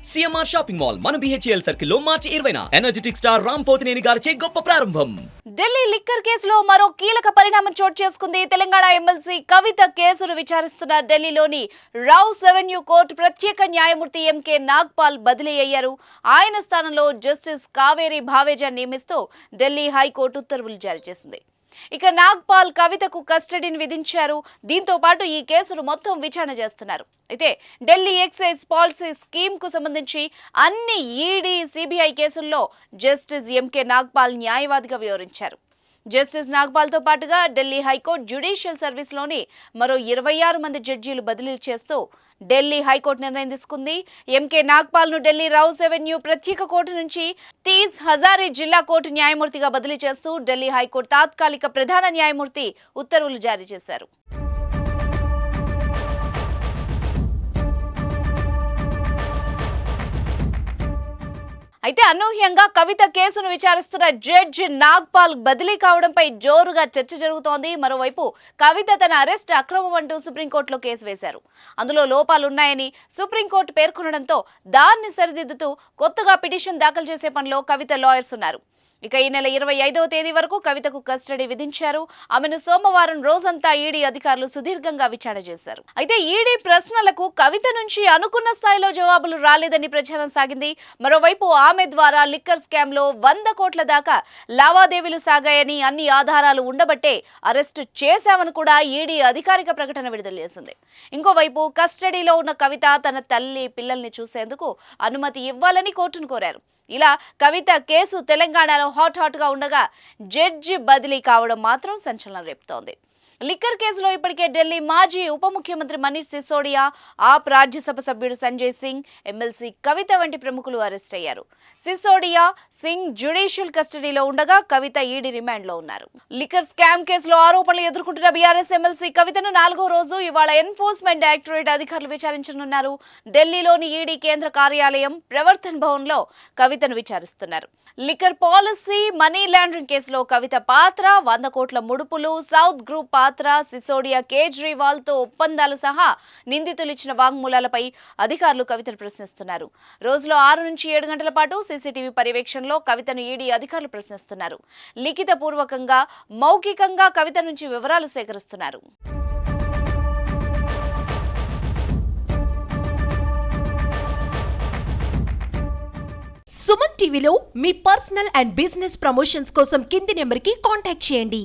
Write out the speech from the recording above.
CMR shopping mall మన BHEL circle లో మార్చి 20న energetic star Ram Pothineni గారిచే గొప్ప ప్రారంభం. ఢిల్లీ లిక్కర్ కేసులో మరో కీలక పరిణామం చోటు చేసుకుంది. తెలంగాణ ఎమ్మెల్సీ కవిత కేసును విచారిస్తున్న ఢిల్లీలోని రౌస్ అవెన్యూ కోర్టు ప్రత్యేక న్యాయమూర్తి ఎంకే నాగ్పాల్ బదిలీ అయ్యారు. ఆయన స్థానంలో జస్టిస్ కావేరి భావేజా నియమిస్తూ ఢిల్లీ హైకోర్టు ఉత్తర్వులు జారీ చేసింది. ఇక నాగ్పాల్ కవితకు కస్టడీని విధించారు. దీంతో పాటు ఈ కేసును మొత్తం విచారణ చేస్తున్నారు. అయితే ఢిల్లీ ఎక్సైజ్ పాలసీ స్కీమ్ కు సంబంధించి అన్ని ఈడీ, సిబిఐ కేసుల్లో జస్టిస్ ఎంకే నాగ్పాల్ న్యాయవాదిగా వివరించారు. జస్టిస్ నాగ్పాల్తో పాటుగా ఢిల్లీ హైకోర్టు జ్యుడిషియల్ సర్వీస్లోని మరో 26 మంది జడ్జీలు బదిలీ చేస్తూ ఢిల్లీ హైకోర్టు నిర్ణయం తీసుకుంది. ఎంకే నాగ్పాల్ను ఢిల్లీ రౌస్ అవెన్యూ ప్రత్యేక కోర్టు నుంచి తీస్ హజారీ జిల్లా కోర్టు న్యాయమూర్తిగా బదిలీ చేస్తూ ఢిల్లీ హైకోర్టు తాత్కాలిక ప్రధాన న్యాయమూర్తి ఉత్తర్వులు జారీ చేశారు. అయితే అనూహ్యంగా కవిత కేసును విచారిస్తున్న జడ్జి నాగ్పాల్ బదిలీ కావడంపై జోరుగా చర్చ జరుగుతోంది. మరోవైపు కవిత తన అరెస్ట్ అక్రమం అంటూ సుప్రీంకోర్టులో కేసు వేశారు. అందులో లోపాలున్నాయని సుప్రీంకోర్టు పేర్కొనడంతో దాన్ని సరిదిద్దుతూ కొత్తగా పిటిషన్ దాఖలు చేసే పనిలో కవిత లాయర్స్ ఉన్నారు. ఇక ఈ నెల 25వ తేదీ వరకు కవితకు కస్టడీ విధించారు. ఆమెను సోమవారం రోజంతా ఈడీ అధికారులు సుదీర్ఘంగా విచారణ చేశారు. అయితే ఈడీ ప్రశ్నలకు కవిత నుంచి అనుకున్న స్థాయిలో జవాబులు రాలేదని ప్రచారం సాగింది. మరోవైపు ఆమె ద్వారా లిక్కర్ స్కామ్ లో 100 కోట్ల దాకా లావాదేవీలు సాగాయని, అన్ని ఆధారాలు ఉండబట్టే అరెస్టు చేశామని కూడా ఈడీ అధికారిక ప్రకటన విడుదల చేసింది. ఇంకోవైపు కస్టడీలో ఉన్న కవిత తన తల్లి, పిల్లల్ని చూసేందుకు అనుమతి ఇవ్వాలని కోర్టును కోరారు. ఇలా కవిత కేసు తెలంగాణలో హాట్ గా ఉండగా జడ్జి బదిలీ కావడం మాత్రం సంచలనం రేపుతోంది. లిక్కర్ కేసులో ఇప్పటికే ఢిల్లీ మాజీ ఉప ముఖ్యమంత్రి మనీష్ సిసోడియా, ఆప్ రాజ్యసభ సభ్యుడు సంజయ్ సింగ్, ఎమ్మెల్సీ కవిత వంటి ప్రముఖులు అరెస్ట్ అయ్యారు. సిసోడియా, సింగ్ జ్యుడిషియల్ కస్టడీలో ఉండగా కవిత ఈడీ రిమాండ్లో ఉన్నారు. లిక్కర్ స్కామ్ కేసులో ఆరోపణలు ఎదుర్కొంటున్న బీఆర్ఎస్ ఎమ్మెల్సీ కవితను 4వ రోజు ఇవాళ ఎన్ఫోర్స్మెంట్ డైరెక్టరేట్ అధికారులు విచారించనున్నారు. ఢిల్లీలోని ఈడీ కేంద్ర కార్యాలయం ప్రవర్తన్ భవన్ లో కవితను విచారిస్తున్నారు. లిక్కర్ పాలసీ, మనీ లాండరింగ్ కేసులో కవిత పాత్ర, 100 కోట్ల ముడుపులు, సౌత్ గ్రూప్ పాత్ర, సిసోడియా, కేజ్రీవాల్ తో ఒప్పందాలు సహా నిందితులు ఇచ్చిన వాంగ్మూలాలపై అధికారులు కవితను ప్రశ్నిస్తున్నారు. రోజులో 6 నుంచి 7 గంటల పాటు సీసీటీవీ పర్యవేక్షణలో కవితను ఈడీ అధికారులు ప్రశ్నిస్తున్నారు. లిఖిత పూర్వకంగా, మౌఖికంగా కవిత నుంచి వివరాలు సేకరిస్తున్నారు. సుమన్ టీవీలో మీ పర్సనల్ అండ్ బిజినెస్ ప్రమోషన్స్ కోసం కింది నెంబర్కి కాంటాక్ట్ చేయండి.